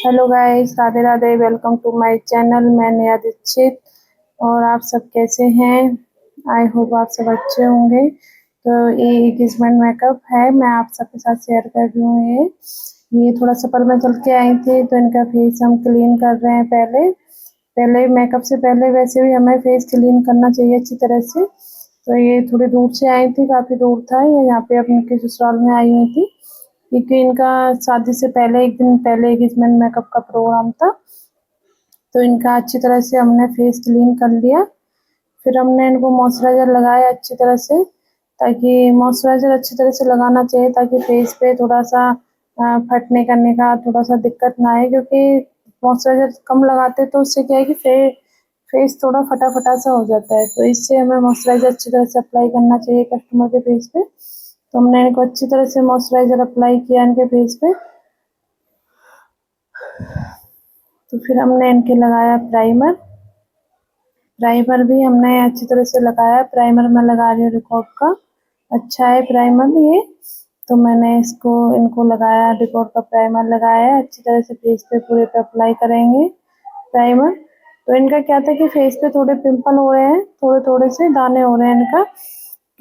Hello guys, Radhe Radhe. Welcome to my channel. मैं नेहा दीक्षित। और आप सब कैसे हैं? आई होप आप सब अच्छे होंगे। तो ये एंगेजमेंट मेकअप है, मैं आप सबके साथ शेयर कर रही हूँ। ये थोड़ा सा पर मैं चल के आई थी तो इनका फेस हम क्लीन कर रहे हैं। पहले पहले मेकअप से पहले वैसे भी हमें फेस क्लीन करना चाहिए अच्छी तरह से। तो ये थोड़ी दूर से आई थी, काफ़ी दूर था ये, यहाँ पे अपने ससुराल में आई हुई थी क्योंकि इनका शादी से पहले एक दिन पहले एंगेजमेंट मेकअप का प्रोग्राम था। तो इनका अच्छी तरह से हमने फेस क्लीन कर लिया। फिर हमने इनको मॉइस्चराइज़र लगाया अच्छी तरह से, ताकि मॉइस्चराइज़र अच्छी तरह से लगाना चाहिए ताकि फेस पे थोड़ा सा फटने करने का थोड़ा सा दिक्कत ना आए, क्योंकि मॉइस्चराइज़र कम लगाते तो उससे क्या है कि फेस थोड़ा फटा फटा सा हो जाता है। तो इससे हमें मॉइस्चराइज़र अच्छी तरह से अप्लाई करना चाहिए कस्टमर के फेस पे। तो हमने इनको अच्छी तरह से मॉइस्चराइज़र अप्लाई किया इनके फेस पे। तो फिर हमने इनके लगाया प्राइमर। प्राइमर भी हमने अच्छी तरह से लगाया। प्राइमर मैं लगा रही हूँ रिकॉर्ड का, अच्छा है प्राइमर ये। तो मैंने इनको लगाया, रिकॉर्ड का प्राइमर लगाया अच्छी तरह से फेस पे पूरे पे अप्लाई करेंगे प्राइमर। तो इनका क्या था कि फेस पे थोड़े पिंपल हो रहे हैं, थोड़े थोड़े से दाने हो रहे हैं इनका,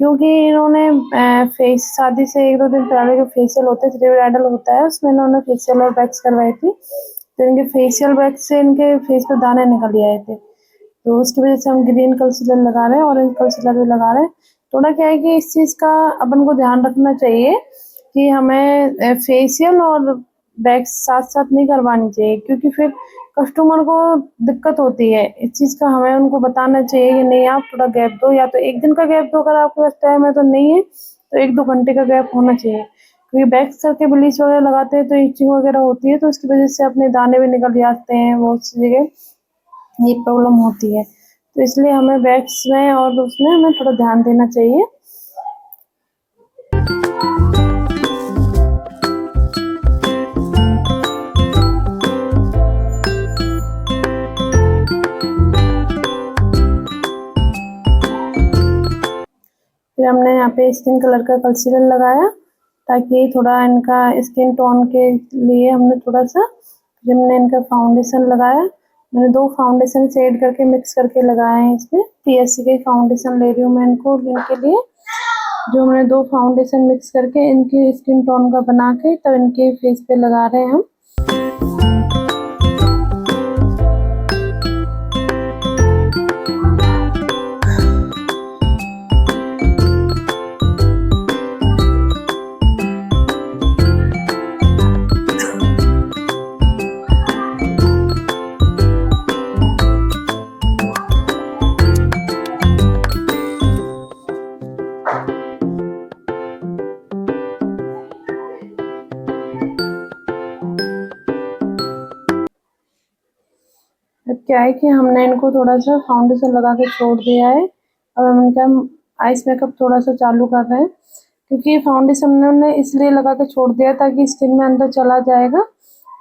क्योंकि इन्होंने फेस शादी से एक दो दिन पहले जो फेशियल होते हैं, थ्री ब्राइडल होता है, उसमें इन्होंने फेशियल और वैक्स करवाई थी। तो इनके फेशियल वैक्स से इनके फेस पे दाने निकल आए थे। तो उसकी वजह से हम ग्रीन कंसीलर लगा रहे हैं, ऑरेंज कंसीलर भी लगा रहे हैं। थोड़ा क्या है कि इस चीज़ का अपन को ध्यान रखना चाहिए कि हमें फेशियल और वैक्स साथ साथ नहीं करवानी चाहिए, क्योंकि फिर कस्टमर को दिक्कत होती है। इस चीज़ का हमें उनको बताना चाहिए कि नहीं, आप थोड़ा गैप दो, या तो एक दिन का गैप दो अगर आपके पास टाइम है, तो नहीं है तो एक दो घंटे का गैप होना चाहिए। क्योंकि वैक्स करके ब्लीच वगैरह लगाते हैं तो इचिंग वगैरह होती है, तो उसकी वजह से अपने दाने भी निकल जाते हैं, बहुत सी जगह ये प्रॉब्लम होती है। तो इसलिए हमें वैक्स में और उसमें हमें थोड़ा ध्यान देना चाहिए। फिर हमने यहाँ पे स्किन कलर का कंसीलर लगाया, ताकि थोड़ा इनका स्किन टोन के लिए हमने थोड़ा सा। फिर हमने इनका फाउंडेशन लगाया। मैंने दो फाउंडेशन शेड करके मिक्स करके लगाए हैं इसमें। पीएससी के फाउंडेशन ले रही हूँ मैं इनके लिए। जो हमने दो फाउंडेशन मिक्स करके इनकी स्किन टोन का बना के तब इनके फेस पे लगा रहे हैं हम। अब क्या है कि हमने इनको थोड़ा सा फाउंडेशन लगा के छोड़ दिया है। अब हम इनका आइस मेकअप थोड़ा सा चालू कर रहे हैं, क्योंकि फाउंडेशन हमने इसलिए लगा के छोड़ दिया ताकि स्किन में अंदर चला जाएगा,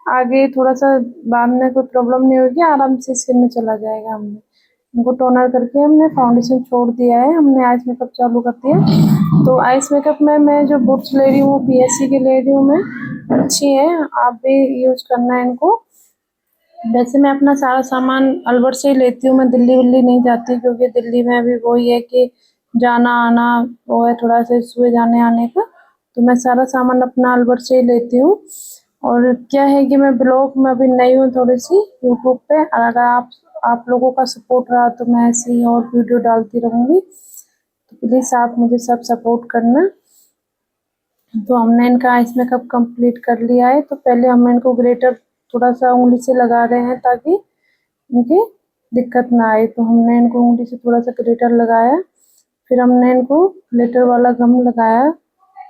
आगे थोड़ा सा बाद में कोई प्रॉब्लम नहीं होगी, आराम से स्किन में चला जाएगा। हमने इनको टोनर करके हमने फाउंडेशन छोड़ दिया है, हमने आइस मेकअप चालू कर दिया। तो आइस मेकअप में मैं जो बुक्स ले रही हूँ पीएससी की ले रही हूँ मैं, अच्छी है, आप भी यूज करना है इनको। वैसे मैं अपना सारा सामान अलवर से ही लेती हूँ, मैं दिल्ली विल्ली नहीं जाती, क्योंकि दिल्ली में अभी वही है कि जाना आना वो है, थोड़ा सा इशू है जाने आने का। तो मैं सारा सामान अपना अलवर से ही लेती हूँ। और क्या है कि मैं ब्लॉग में अभी नई हूँ थोड़ी सी यूट्यूब पे, और अगर आप लोगों का सपोर्ट रहा तो मैं ऐसे ही और वीडियो डालती रहूँगी। तो प्लीज़ आप मुझे सब सपोर्ट करना। तो हमने इनका आइस मेकअप कंप्लीट कर लिया है। तो पहले हम इनको ग्लिटर थोड़ा सा उंगली से लगा रहे हैं ताकि इनकी दिक्कत ना आए। तो हमने इनको उंगली से थोड़ा सा ग्लिटर लगाया। फिर हमने इनको ग्लिटर वाला गम लगाया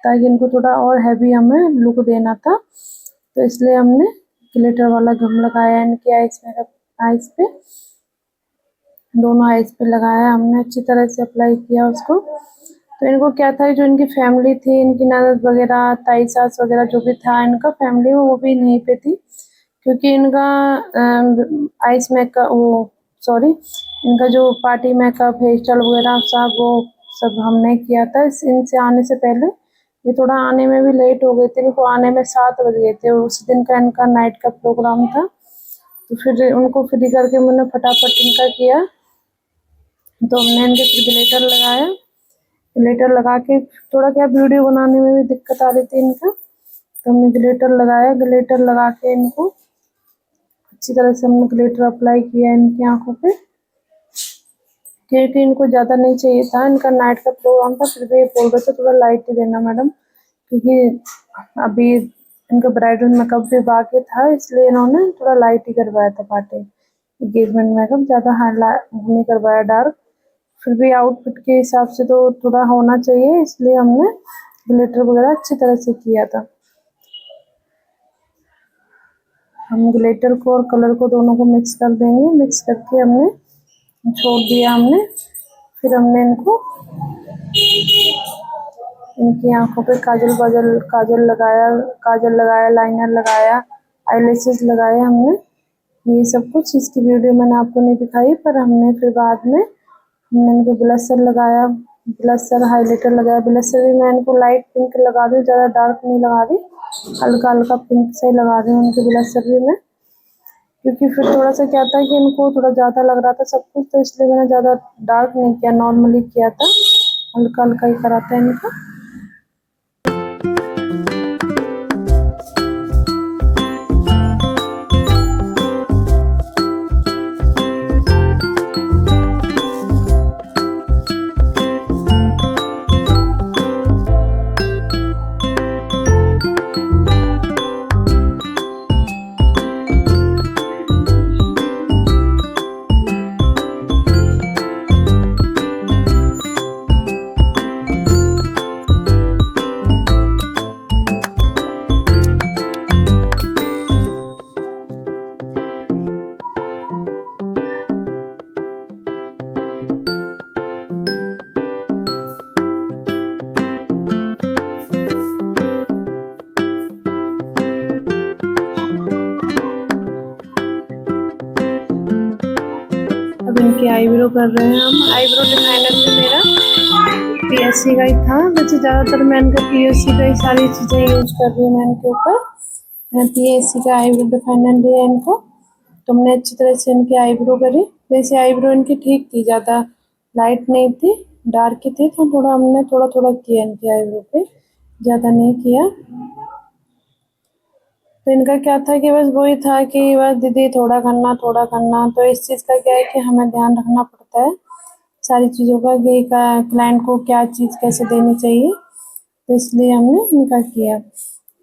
ताकि इनको थोड़ा और हैवी हमें लुक देना था, तो इसलिए हमने ग्लिटर वाला गम लगाया इनके आइस मेकअप, आइस पे, दोनों आइस पे लगाया हमने, अच्छी तरह से अप्लाई किया उसको। तो इनको क्या था, जो इनकी फैमिली थी, इनकी ननद वगैरह, ताई सास वगैरह जो भी था इनका फैमिली में, वो भी यहीं पे थी, क्योंकि इनका आइस मेकअप इनका जो पार्टी मेकअप हेयर स्टाइल वगैरह सब वो सब हमने किया था इनसे आने से पहले। ये थोड़ा आने में भी लेट हो गए थे, इनको आने में 7 बज गए थे। उस दिन का इनका नाइट का प्रोग्राम था, तो फिर उनको फ्री करके मैंने फटाफट इनका किया। तो हमने इनके फिर ग्लिटर लगाया। ग्लिटर लगा के थोड़ा क्या वीडियो बनाने में भी दिक्कत आ रही थी इनका, तो हमने ग्लिटर लगाया। ग्लिटर लगा के इनको अच्छी तरह से हमने ग्लिटर अप्लाई किया इनकी आंखों पे, क्योंकि इनको ज़्यादा नहीं चाहिए था, इनका नाइट का प्रोग्राम था। फिर भी बोल रहे थे थोड़ा लाइट ही देना मैडम, क्योंकि अभी इनका ब्राइडल मेकअप भी बाकी था, इसलिए इन्होंने थोड़ा लाइट ही करवाया था पार्टी एंगेजमेंट मेकअप, ज़्यादा हाईलाइट नहीं करवाया डार्क। फिर भी आउटफिट के हिसाब से तो थोड़ा होना चाहिए, इसलिए हमने ग्लिटर वगैरह अच्छी तरह से किया था। हम ग्लिटर को और कलर को दोनों को मिक्स कर देंगे। मिक्स करके हमने छोड़ दिया हमने। फिर हमने इनको इनकी आंखों पे काजल लगाया, लाइनर लगाया, आईलैशेस लगाए हमने। ये सब कुछ इसकी वीडियो मैंने आपको नहीं दिखाई, पर हमने फिर बाद में हमने इनको ब्लशर लगाया, ब्लशर हाइलाइटर लगाया। ब्लशर भी मैं इनको लाइट पिंक लगा रही हूँ, ज़्यादा डार्क नहीं लगा रही, हल्का हल्का पिंक से लगा रही हूँ उनके ब्लशर भी मैं, क्योंकि फिर थोड़ा सा क्या था कि इनको थोड़ा ज़्यादा लग रहा था सब कुछ, तो इसलिए मैंने ज़्यादा डार्क नहीं किया, नॉर्मली किया था, हल्का हल्का ही करा था इनका। अब इनकी आईब्रो कर रहे हैं हम। आईब्रो डिजाइनर में मेरा पीएससी का ही था, वैसे ज़्यादातर मैं इनका पीएससी का ही सारी चीज़ें यूज़ कर रही हूँ मैं इनके ऊपर। मैं पीएससी का आईब्रो डिफाइनर लिया इनका, तो हमने अच्छी तरह से इनकी आईब्रो करी। वैसे आईब्रो इनकी ठीक थी, ज़्यादा लाइट नहीं थी, डार्क ही थी, तो थोड़ा हमने थोड़ा थोड़ा किया इनकी आईब्रो पे, ज़्यादा नहीं किया। तो इनका क्या था कि बस वही था कि बस दीदी थोड़ा करना, तो इस चीज़ का क्या है कि हमें ध्यान रखना पड़ता है सारी चीज़ों का, कि क्लाइंट को क्या चीज़ कैसे देनी चाहिए, तो इसलिए हमने इनका किया।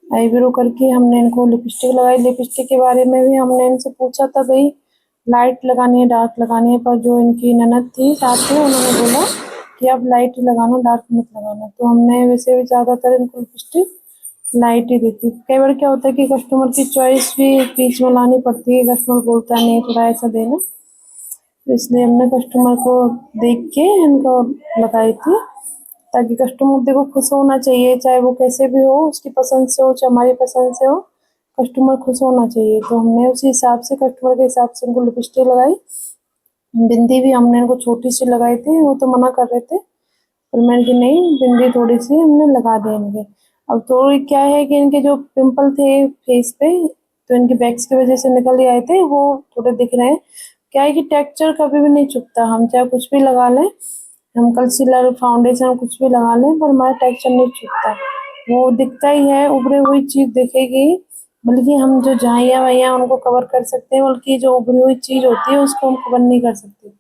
आईब्रो करके हमने इनको लिपस्टिक लगाई। लिपस्टिक के बारे में भी हमने इनसे पूछा था, भाई लाइट लगानी है डार्क लगानी है, पर जो इनकी ननद थी साथ में, उन्होंने बोला कि आप लाइट ही लगाना, डार्क मत लगाना। तो हमने वैसे भी ज़्यादातर इनको लिपस्टिक लाइट ही देती। कई बार क्या होता है कि कस्टमर की चॉइस भी बीच में लानी पड़ती है, कस्टमर बोलता है नहीं थोड़ा ऐसा देना, तो इसलिए हमने कस्टमर को देख के इनको लगाई थी, ताकि कस्टमर देखो खुश होना चाहिए, चाहे वो कैसे भी हो, उसकी पसंद से हो चाहे हमारी पसंद से हो, कस्टमर खुश होना चाहिए। तो हमने उसी हिसाब से कस्टमर के हिसाब से इनको लिपस्टिक लगाई। बिंदी भी हमने इनको छोटी सी लगाई थी, वो तो मना कर रहे थे, पर मैंने कि नहीं बिंदी थोड़ी सी हमने लगा दी इनके। अब थोड़ी क्या है कि इनके जो पिंपल थे फेस पे, तो इनके बैक्स की वजह से निकल ही आए थे, वो थोड़े दिख रहे हैं। क्या है कि टेक्सचर कभी भी नहीं चुभता, हम चाहे कुछ भी लगा लें, हम कंसीलर फाउंडेशन कुछ भी लगा लें, पर हमारा टेक्सचर नहीं छूटता, वो दिखता ही है, उभरी हुई चीज़ दिखेगी। बल्कि हम जो झाइयाँ वाइयाँ उनको कवर कर सकते हैं, बल्कि जो उभरी हुई चीज़ होती है उसको हम कवर नहीं कर सकते।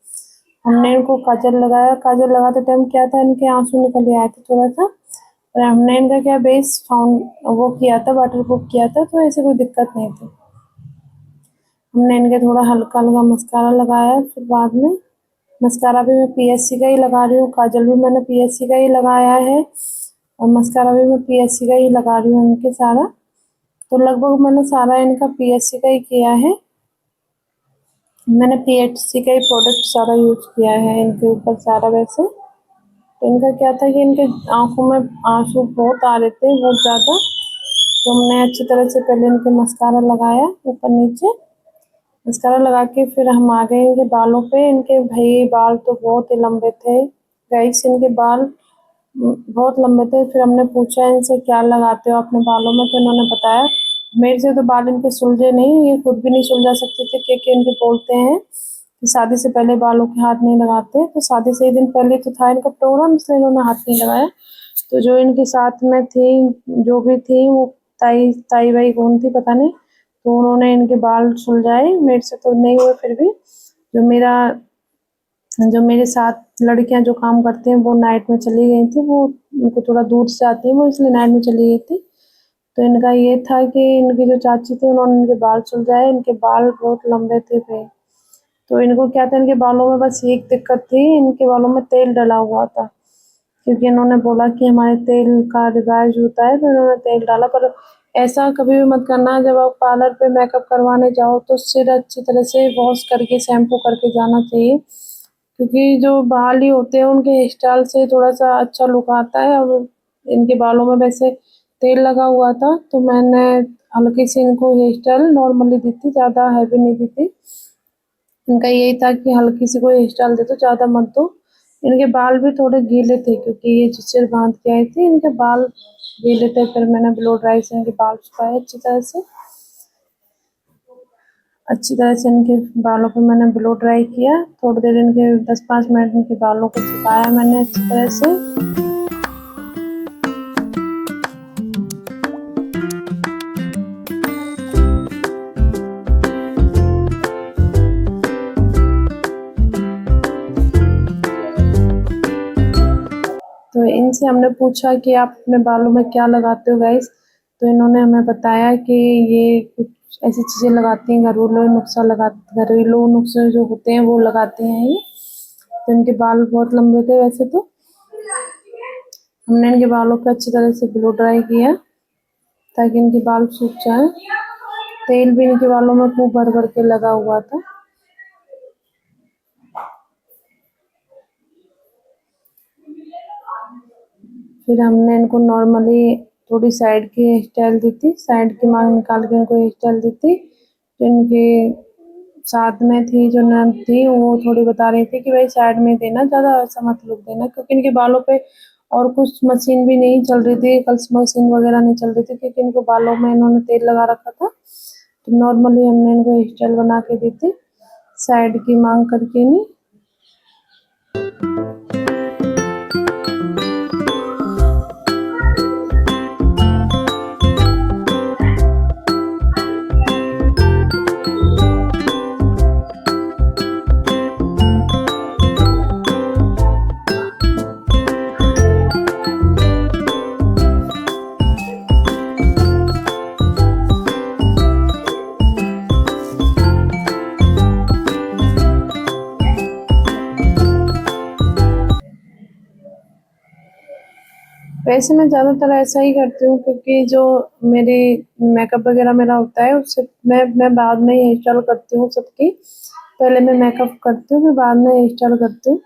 हमने इनको काजल लगाया। काजल लगाते टाइम क्या था, इनके आंसू निकल आए थे थोड़ा सा, और हमने इनका क्या बेस फाउंड वो किया था, वाटर प्रूफ किया था, तो ऐसे कोई दिक्कत नहीं थी। हमने इनके थोड़ा हल्का हल्का मस्कारा लगाया। फिर बाद में मस्कारा भी मैं पीएससी का ही लगा रही हूँ, काजल भी मैंने पीएससी का ही लगाया है, और मस्कारा भी मैं पीएससी का ही लगा रही हूँ इनके सारा। तो लगभग मैंने सारा इनका पीएससी का ही किया है, मैंने पीएससी का ही प्रोडक्ट सारा यूज किया है इनके ऊपर सारा। वैसे तो इनका क्या था कि इनके आंखों में आंसू बहुत आ रहे थे, बहुत ज़्यादा, तो हमने अच्छी तरह से पहले इनके मस्कारा लगाया ऊपर नीचे। मस्कारा लगा के फिर हम आ गए इनके बालों पे। इनके भाई बाल तो बहुत ही लंबे थे गाइस, इनके बाल बहुत लंबे थे। फिर हमने पूछा इनसे क्या लगाते हो अपने बालों में, तो इन्होंने बताया मेरे से तो बाल इनके सुलझे नहीं, ये खुद भी नहीं सुलझा सकते थे, क्योंकि इनके बोलते हैं कि शादी से पहले बालों के हाथ नहीं लगाते। तो शादी से एक दिन पहले तो था इनका प्रोग्राम, इसलिए इन्होंने हाथ नहीं लगाया। तो जो इनके साथ में थी, जो भी थी, वो ताई ताई वाई कौन थी पता नहीं, तो उन्होंने इनके बाल सुलझाए। मेरे से तो नहीं हुए, फिर भी जो मेरे साथ लड़कियां जो काम करती हैं वो नाइट में चली गई थी, वो उनको थोड़ा दूर से आती है वो, इसलिए नाइट में चली गई थी। तो इनका ये था कि इनकी जो चाची थी उन्होंने इनके बाल सुलझाए। इनके बाल बहुत लंबे थे भाई। तो इनको क्या था, इनके बालों में बस एक दिक्कत थी, इनके बालों में तेल डला हुआ था, क्योंकि इन्होंने बोला कि हमारे तेल का रिवाज होता है, तो इन्होंने तेल डाला। पर ऐसा कभी भी मत करना, जब आप पार्लर पे मेकअप करवाने जाओ तो सिर अच्छी तरह से वॉश करके शैम्पू करके जाना चाहिए, क्योंकि जो बाल ही होते हैं उनके हेयर स्टाइल से थोड़ा सा अच्छा लुक आता है। और इनके बालों में वैसे तेल लगा हुआ था, तो मैंने हल्की सी इनको हेयर स्टाइल नॉर्मली दी थी, ज़्यादा हैवी नहीं दी थी। इनका यही था कि हल्की सी कोई हेयर स्टाइल दे दो, ज़्यादा मत दो। इनके बाल भी थोड़े गीले थे, क्योंकि ये जो सिर बांध के आई थी, इनके बाल गीले थे। फिर मैंने ब्लो ड्राई से इनके बाल सुखाए अच्छी तरह से इनके बालों पे मैंने ब्लो ड्राई किया। थोड़ी देर इनके 10-5 मिनट इनके बालों को सुखाया मैंने अच्छी तरह से। तो इनसे हमने पूछा कि आप अपने बालों में क्या लगाते हो गाइस, तो इन्होंने हमें बताया कि ये कुछ ऐसी चीज़ें लगाती हैं, घरेलू नुस्खे जो होते हैं वो लगाते हैं ये। तो इनके बाल बहुत लंबे थे वैसे तो। हमने इनके बालों पे अच्छी तरह से ब्लो ड्राई किया ताकि इनके बाल सूख जाए। तेल भी इनके बालों में खूब भर भर के लगा हुआ था। फिर हमने इनको नॉर्मली थोड़ी साइड की हेयर स्टाइल दी थी, साइड की मांग निकाल के इनको हेयर स्टाइल दी थी। तो इनके साथ में थी जो ननद थी, वो थोड़ी बता रही थी कि भाई साइड में देना, ज़्यादा ऐसा मत लुक देना, क्योंकि इनके बालों पे और कुछ मशीन भी नहीं चल रही थी, कल्स मशीन वगैरह नहीं चल रही थी, क्योंकि इनको बालों में इन्होंने तेल लगा रखा था। तो नॉर्मली हमने इनको हेयर स्टाइल बना के दी थी, साइड की मांग करके नहीं। वैसे मैं ज़्यादातर ऐसा ही करती हूँ, क्योंकि जो मेरे मेकअप वगैरह मेरा होता है उससे मैं बाद में ही हेयर स्टाइल करती हूँ सबकी। पहले मैं मेकअप करती हूँ, फिर बाद में हेयर स्टाइल करती हूँ।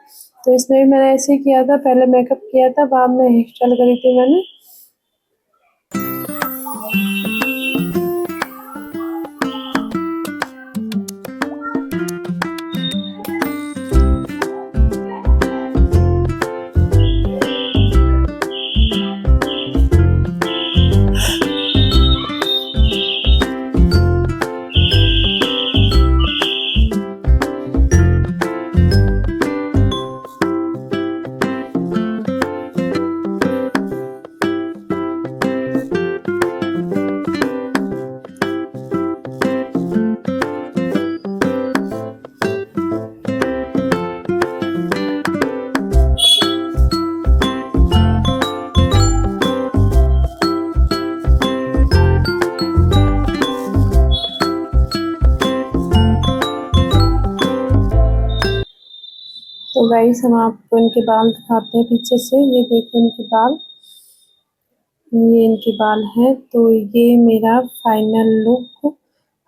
तो इसमें भी मैंने ऐसे ही किया था, पहले मेकअप किया था, बाद में हेयर स्टाइल करी थी मैंने। तो गाइस हम आपको इनके बाल दिखाते हैं पीछे से। ये देखो इनके बाल, ये इनके बाल हैं। तो ये मेरा फाइनल लुक।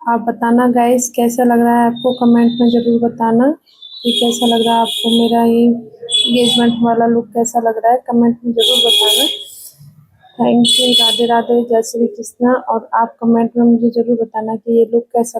आप बताना गाइस कैसा लग रहा है आपको, कमेंट में ज़रूर बताना कि कैसा लग रहा है आपको मेरा ये एंगेजमेंट वाला लुक कैसा लग रहा है, कमेंट में ज़रूर बताना। थैंक यू, राधे राधे, जय श्री कृष्णा। और आप कमेंट में मुझे ज़रूर बताना कि ये लुक कैसा